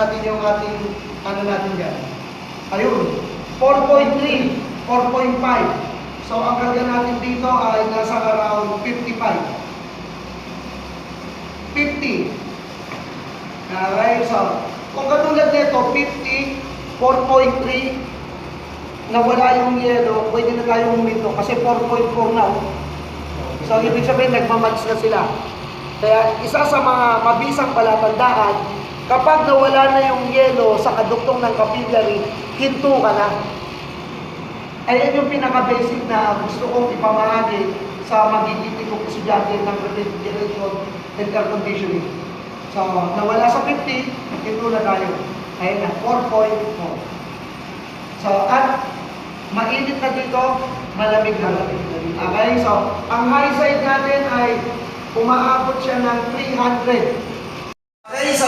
natin yung ating, ano natin dyan. Ayun, 4.3, 4.5. So, ang karga natin dito ay nasa around 55. 50. Okay, so, kung katulad nito, 50, 4.3, nawala yung yelo, pwede na tayo huminto kasi 4.4 na. So, ibig sabihin, nagmamatch na sila. Kaya, isa sa mga mabisang palatandaan, kapag nawala na yung yelo sa kaduktong ng capillary, hinto ka na. Ayan yung pinaka-basic na gusto kong ipamahagi sa magiging kong estudyante ng refrigeration and air conditioning. So, nawala sa 50, hinto na tayo. Ayan na, 4.4. So, at mainit na dito, malamig na. Okay, so, ang high side natin ay umaabot siya ng 300. Okay, so,